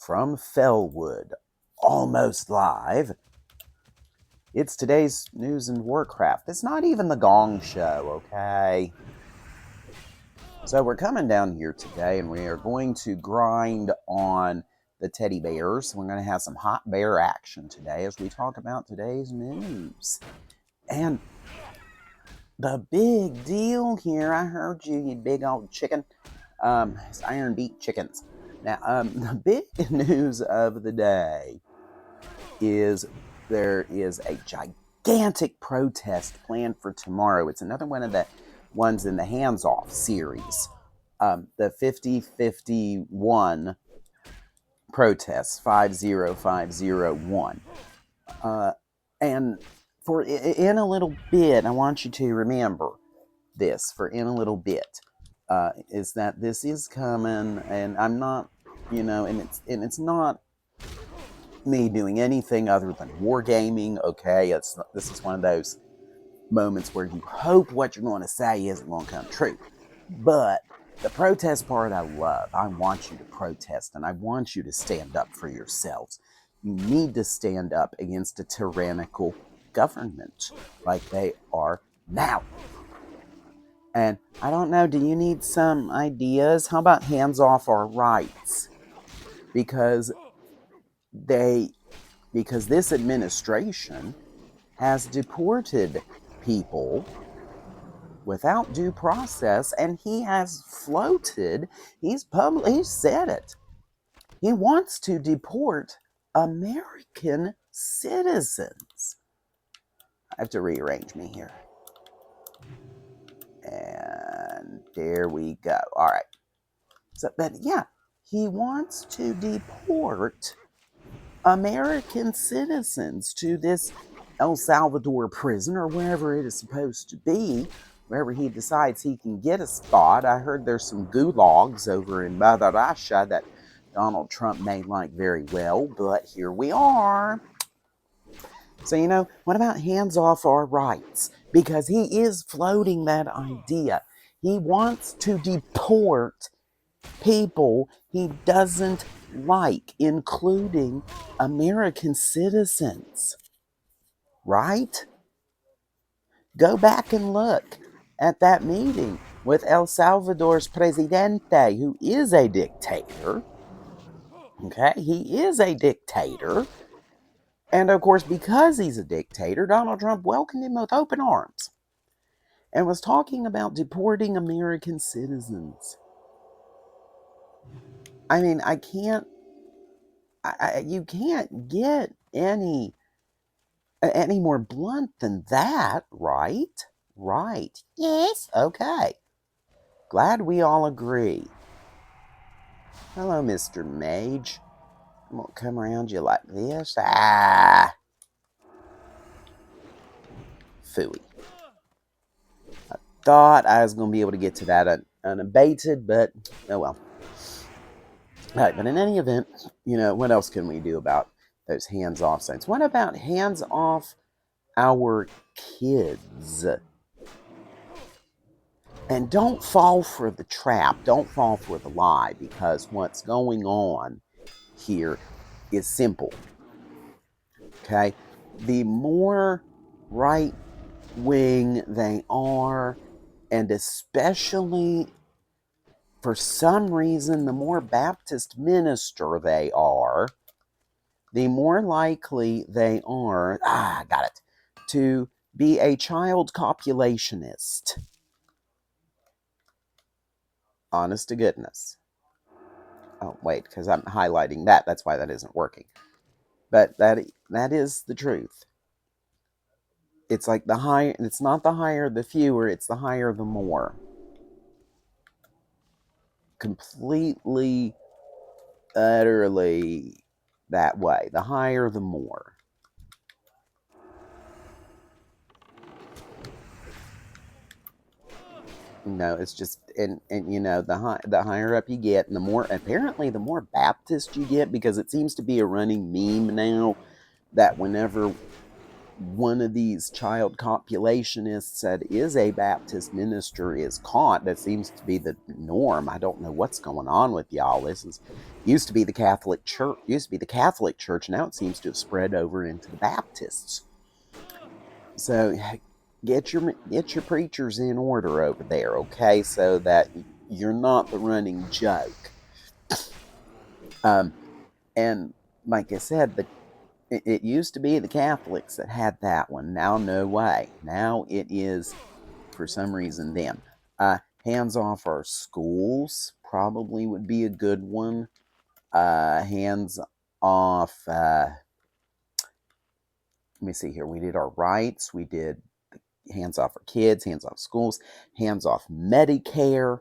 from Fellwood, almost live. It's today's news in Warcraft. It's not even the Gong Show, okay? So we're coming down here today, and we are going to grind on the teddy bears. We're going to have some hot bear action today as we talk about today's news. And the big deal here, I heard you, you big old chicken. It's Iron Beak chickens. Now, the big news of the day is there is a gigantic protest planned for tomorrow. It's another one of the ones in the Hands Off series. The 5051 protests, 50501. And for in a little bit, I want you to remember this for in a little bit. Is that this is coming, and I'm not, and it's not me doing anything other than wargaming. Okay, this is one of those moments where you hope what you're going to say isn't going to come true. But the protest part I love. I want you to protest, and I want you to stand up for yourselves. You need to stand up against a tyrannical government like they are now. And I don't know, do you need some ideas? How about hands off our rights? Because this administration has deported people without due process, and he has floated, he's said it. He wants to deport American citizens. I have to rearrange me here. And there we go. All right. So, but yeah, he wants to deport American citizens to this El Salvador prison or wherever it is supposed to be, wherever he decides he can get a spot. I heard there's some gulags over in Mother Russia that Donald Trump may like very well, but here we are. So, what about hands off our rights? Because he is floating that idea. He wants to deport people he doesn't like, including American citizens. Right? Go back and look at that meeting with El Salvador's Presidente, who is a dictator. Okay? He is a dictator. And of course, because he's a dictator, Donald Trump welcomed him with open arms and was talking about deporting American citizens. I mean, you can't get any more blunt than that, right? Right. Yes. Okay. Glad we all agree. Hello, Mr. Mage. I'm gonna come around you like this. Phooey. I thought I was gonna be able to get to that unabated, but oh well. All right, but in any event, what else can we do about those hands-off signs? What about hands off our kids? And don't fall for the trap. Don't fall for the lie, because what's going on here is simple. Okay? The more right-wing they are, and especially for some reason, the more Baptist minister they are, the more likely they are, got it, to be a child copulationist. Honest to goodness. Oh, wait, because I'm highlighting that. That's why that isn't working. But that is the truth. It's like the higher, it's not the higher the fewer, it's the higher the more. Completely, utterly that way. The higher the more. It's just, and the higher up you get, and the more Baptist you get, because it seems to be a running meme now that whenever one of these child copulationists that is a Baptist minister is caught. That seems to be the norm. I don't know what's going on with y'all. This is used to be the Catholic Church. Now it seems to have spread over into the Baptists. So get your preachers in order over there, okay? So that you're not the running joke. And like I said, it used to be the Catholics that had that one. Now, no way. Now it is, for some reason, them. Hands off our schools probably would be a good one. Hands off, let me see here. We did our rights. We did hands off our kids, hands off schools, hands off Medicare,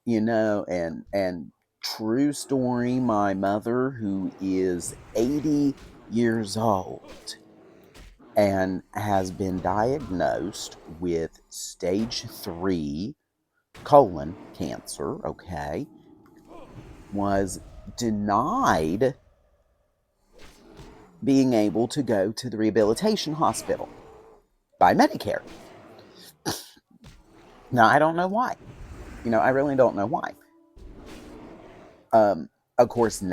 and true story, my mother, who is 80 years old and has been diagnosed with stage 3 colon cancer, okay, was denied being able to go to the rehabilitation hospital by Medicare. Now, I don't know why. I really don't know why. Of course,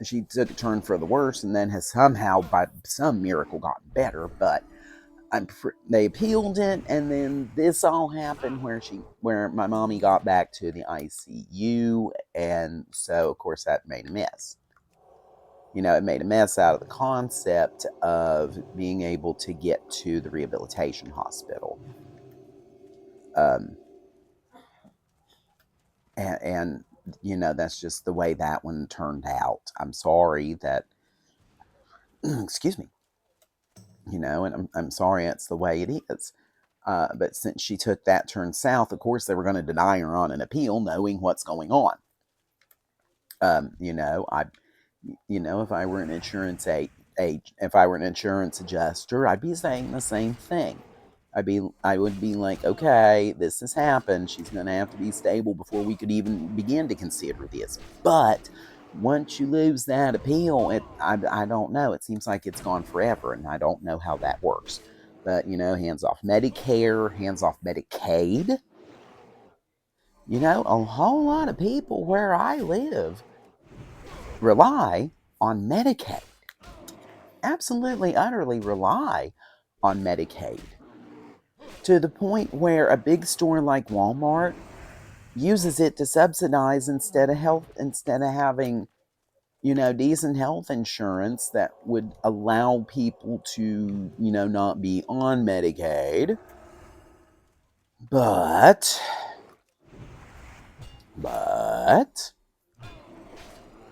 she took a turn for the worse and then has somehow, by some miracle, gotten better. But they appealed it, and then this all happened where my mommy got back to the ICU, and so, of course, that made a mess. It made a mess out of the concept of being able to get to the rehabilitation hospital. And that's just the way that one turned out. I'm sorry that, excuse me, and I'm sorry that's the way it is. But since she took that turn south, of course, they were going to deny her on an appeal, knowing what's going on. If I were an insurance if I were an insurance adjuster, I'd be saying the same thing. I would be like, okay, this has happened. She's going to have to be stable before we could even begin to consider this. But once you lose that appeal, I don't know. It seems like it's gone forever, and I don't know how that works. But, hands off Medicare, hands off Medicaid. A whole lot of people where I live rely on Medicaid. Absolutely, utterly rely on Medicaid. To the point where a big store like Walmart uses it to subsidize instead of having, decent health insurance that would allow people to, not be on Medicaid. But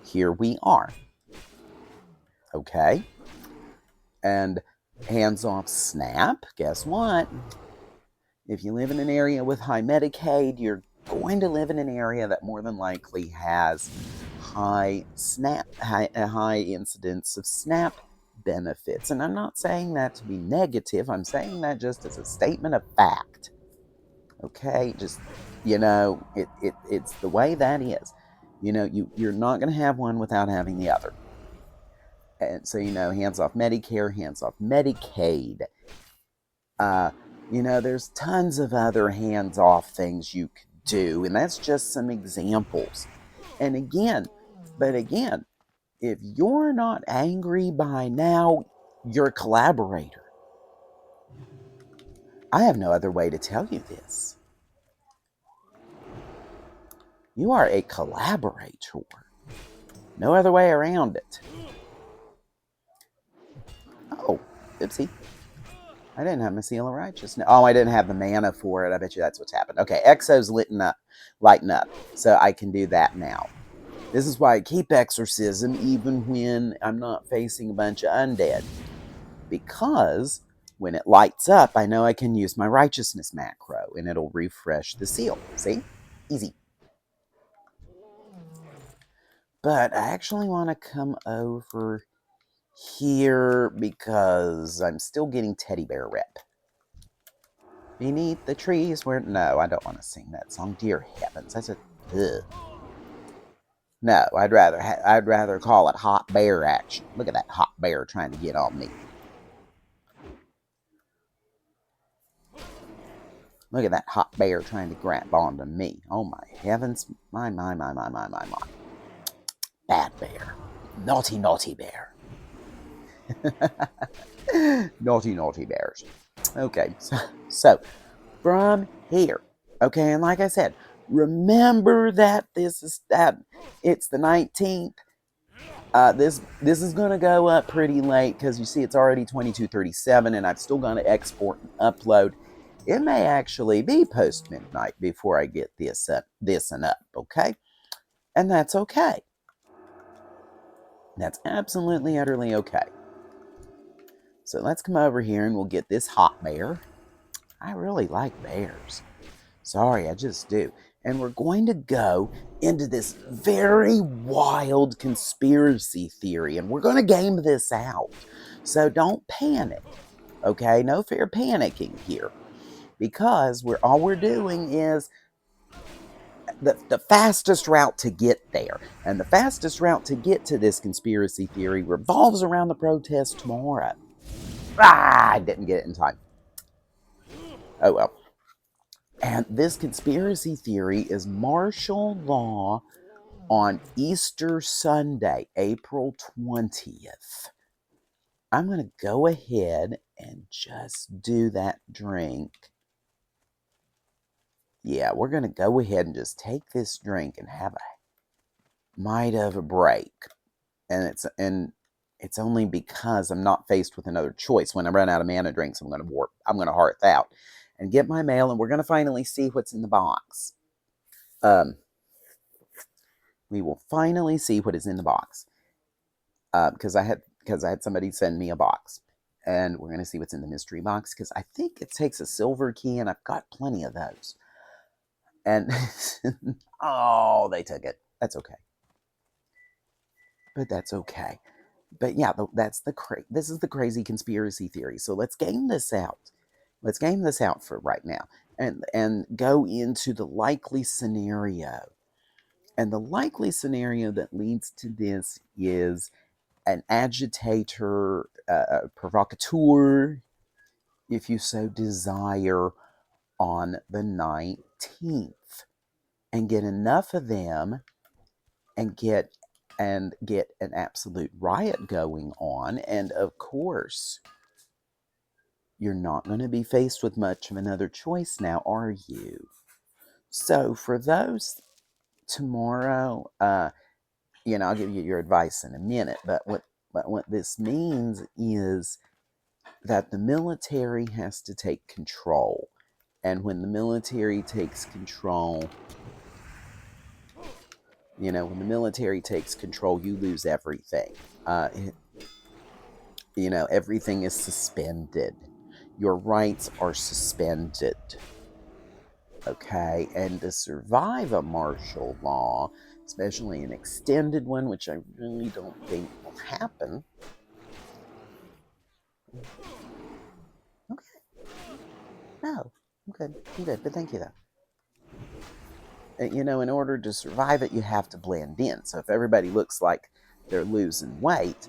here we are. Okay? And hands off SNAP, guess what? If you live in an area with high Medicaid, you're going to live in an area that more than likely has high incidence of SNAP benefits. And I'm not saying that to be negative. I'm saying that just as a statement of fact. Okay? Just, it's the way that is. You're not going to have one without having the other. And so, hands off Medicare, hands off Medicaid. There's tons of other hands-off things you could do, and that's just some examples. And again, if you're not angry by now, you're a collaborator. I have no other way to tell you this. You are a collaborator. No other way around it. Oh, oopsie. I didn't have my seal of righteousness. Oh, I didn't have the mana for it. I bet you that's what's happened. Okay, Exo's lighten up. So I can do that now. This is why I keep exorcism even when I'm not facing a bunch of undead. Because when it lights up, I know I can use my righteousness macro and it'll refresh the seal. See? Easy. But I actually want to come over here because I'm still getting teddy bear rep. Beneath the trees where... No, I don't want to sing that song. Dear heavens, that's a... Ugh. No, I'd rather call it hot bear action. Look at that hot bear trying to get on me. Look at that hot bear trying to grab onto me. Oh my heavens. My. Bad bear. Naughty, naughty bear. Naughty bears. Okay, so from here, okay, and like I said, remember that it's the 19th. This is gonna go up pretty late because you see it's already 22:37, and I've still got to export and upload. It may actually be post midnight before I get this and up, okay, and that's okay. That's absolutely utterly okay. So let's come over here and we'll get this hot bear. I really like bears. Sorry, I just do. And we're going to go into this very wild conspiracy theory, and we're going to game this out. So don't panic, okay? No fair panicking here, because all we're doing is the fastest route to get there. And the fastest route to get to this conspiracy theory revolves around the protest tomorrow. I didn't get it in time. Oh well. And this conspiracy theory is martial law on Easter Sunday, April 20th. I'm going to go ahead and just do that drink. Yeah, we're going to go ahead and just take this drink and have a mite of a break. And it's only because I'm not faced with another choice. When I run out of mana drinks, I'm going to hearth out and get my mail, and we're going to finally see what's in the box. We will finally see what is in the box. Because I had somebody send me a box, and we're going to see what's in the mystery box, because I think it takes a silver key, and I've got plenty of those. And oh, they took it. That's okay. But that's okay. But yeah, this is the crazy conspiracy theory. So let's game this out. Let's game this out for right now, and go into the likely scenario. And the likely scenario that leads to this is an agitator, a provocateur, if you so desire, on the 19th, and get enough of them, and get an absolute riot going on. And of course, you're not going to be faced with much of another choice now, are you? So for those tomorrow, I'll give you your advice in a minute, but what this means is that the military has to take control. And when the military takes control, you lose everything. Everything is suspended. Your rights are suspended. Okay? And to survive a martial law, especially an extended one, which I really don't think will happen. Okay. No. I'm good. But thank you, though. In order to survive it, you have to blend in. So if everybody looks like they're losing weight,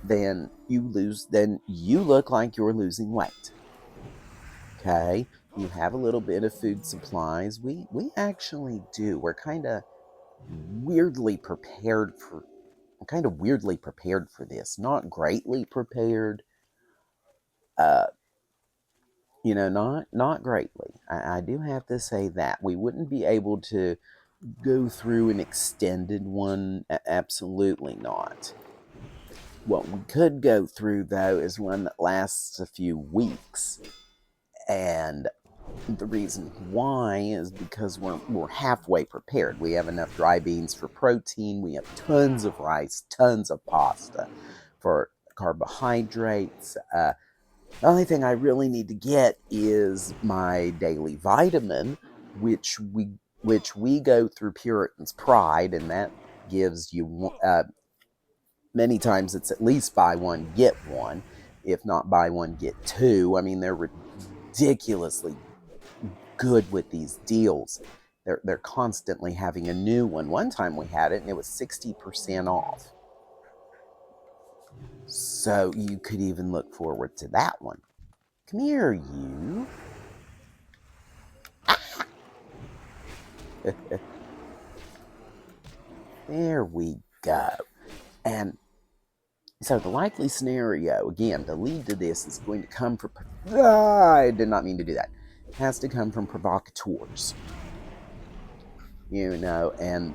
then you look like you're losing weight. Okay? You have a little bit of food supplies. We actually do. We're kind of weirdly prepared for this. Not greatly prepared. Not greatly. I do have to say that. We wouldn't be able to go through an extended one. Absolutely not. What we could go through, though, is one that lasts a few weeks. And the reason why is because we're halfway prepared. We have enough dry beans for protein. We have tons of rice, tons of pasta for carbohydrates. The only thing I really need to get is my daily vitamin, which we go through Puritan's Pride, and that gives you many times it's at least buy one get one, if not buy one get two. I mean, they're ridiculously good with these deals. They're constantly having a new one. One time we had it and it was 60% off. So you could even look forward to that one. Come here, you. There we go. And so the likely scenario, again, the lead to this is going to come from... I did not mean to do that. It has to come from provocateurs. And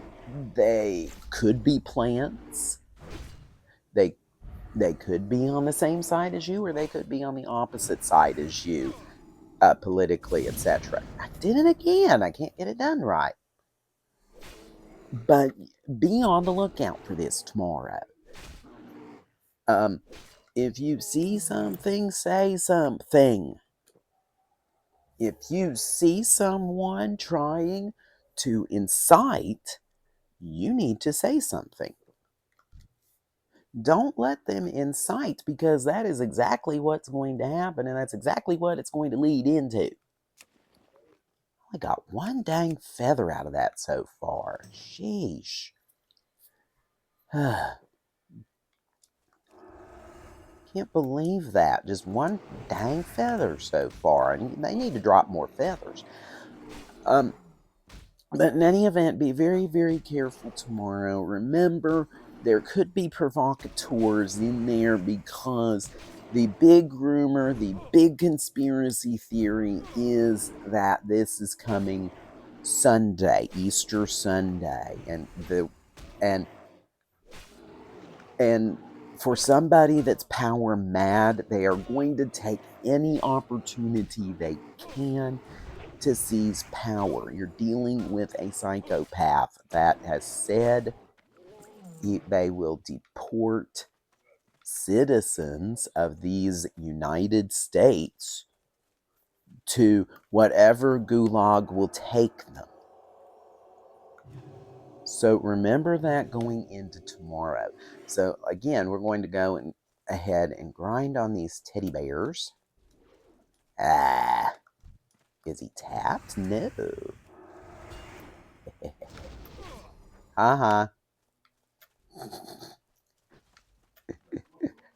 they could be plants. They could be on the same side as you, or they could be on the opposite side as you, politically, etc. I did it again. I can't get it done right. But be on the lookout for this tomorrow. If you see something, say something. If you see someone trying to incite, you need to say something. Don't let them incite, because that is exactly what's going to happen, and that's exactly what it's going to lead into. I got one dang feather out of that so far. Sheesh. Can't believe that. Just one dang feather so far, and they need to drop more feathers. But in any event, be very, very careful tomorrow. Remember, there could be provocateurs in there, because the big rumor, the big conspiracy theory is that this is coming Sunday, Easter Sunday, and for somebody that's power mad, they are going to take any opportunity they can to seize power. You're dealing with a psychopath that has said they will deport citizens of these United States to whatever gulag will take them. So remember that going into tomorrow. So again, we're going to go ahead and grind on these teddy bears. Is he tapped? No. Uh-huh.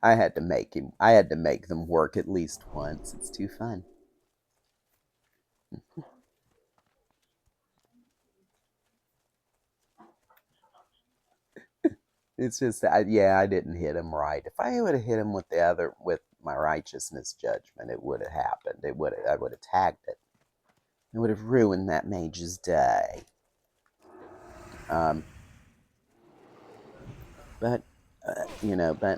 I had to make them work at least once. It's too fun. It's just, I didn't hit him right. If I would have hit him with my righteousness judgment, it would have happened. I would have tagged it. It would have ruined that mage's day. But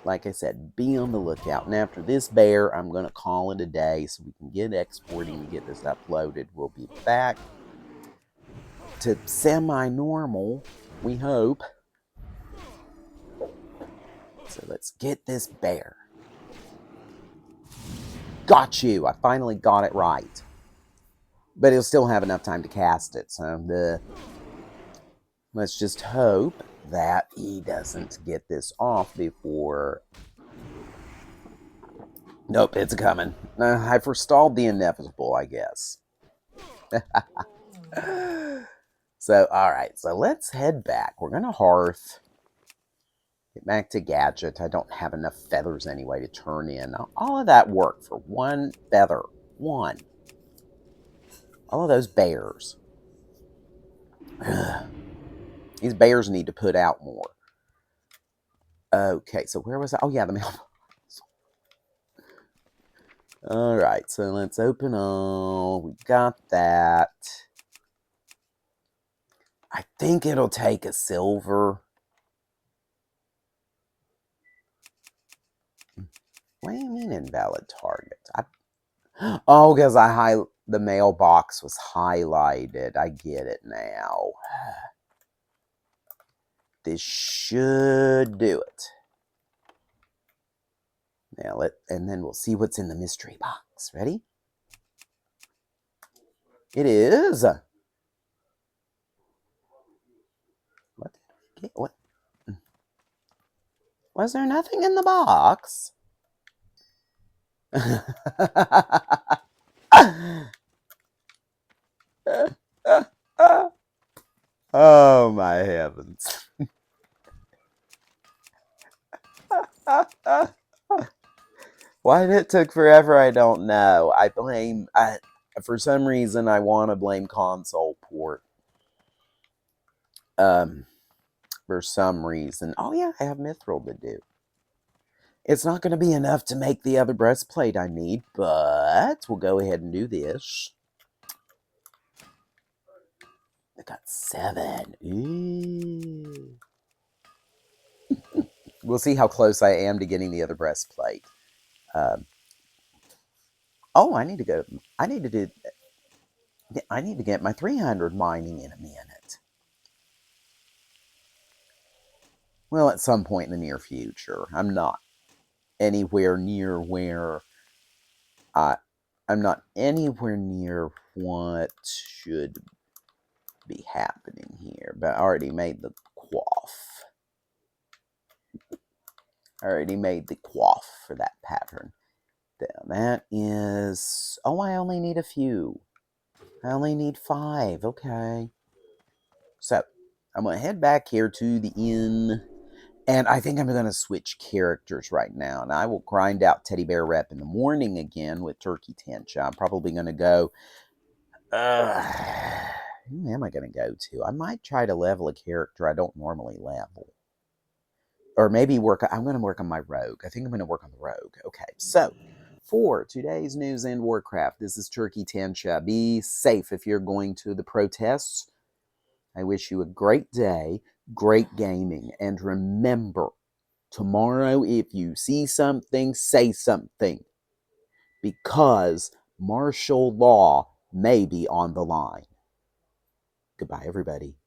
like I said, be on the lookout. And after this bear, I'm going to call it a day so we can get exporting and get this uploaded. We'll be back to semi-normal, we hope. So let's get this bear. Got you! I finally got it right. But he'll still have enough time to cast it, so let's just hope that he doesn't get this off before... Nope, it's coming. I forestalled the inevitable, I guess. So, alright, so let's head back. We're going to hearth. Get back to Gadget. I don't have enough feathers anyway to turn in. All of that work for one feather. One. All of those bears. These bears need to put out more. Okay, so where was I? Oh, yeah, the mailbox. Alright, so let's open all. We got that. I think it'll take a silver. What do you mean invalid target? Oh, because the mailbox was highlighted. I get it now. This should do it. Now and then we'll see what's in the mystery box. Ready? It is. What did we get? What? Was there nothing in the box? Oh my heavens. Why it took forever, I don't know. For some reason, I want to blame console port. For some reason. Oh yeah, I have mithril to do. It's not going to be enough to make the other breastplate I need, but we'll go ahead and do this. I got 7. Ooh. We'll see how close I am to getting the other breastplate. Oh, I need to go. I need to get my 300 mining in a minute. Well, at some point in the near future. I'm not anywhere near where I'm not anywhere near what should be happening here. But I already made the coif. I already made the coif for that pattern. That is... Oh, I only need a few. I only need 5. Okay. So, I'm going to head back here to the inn. And I think I'm going to switch characters right now. And I will grind out Teddy Bear Rep in the morning again with Turkeytentia. I'm probably going to go... who am I going to go to? I might try to level a character I don't normally level. Or maybe I'm going to work on my rogue. I think I'm going to work on the rogue. Okay, so for today's news in Warcraft, this is Turkeytentia. Be safe if you're going to the protests. I wish you a great day, great gaming, and remember, tomorrow if you see something, say something, because martial law may be on the line. Goodbye, everybody.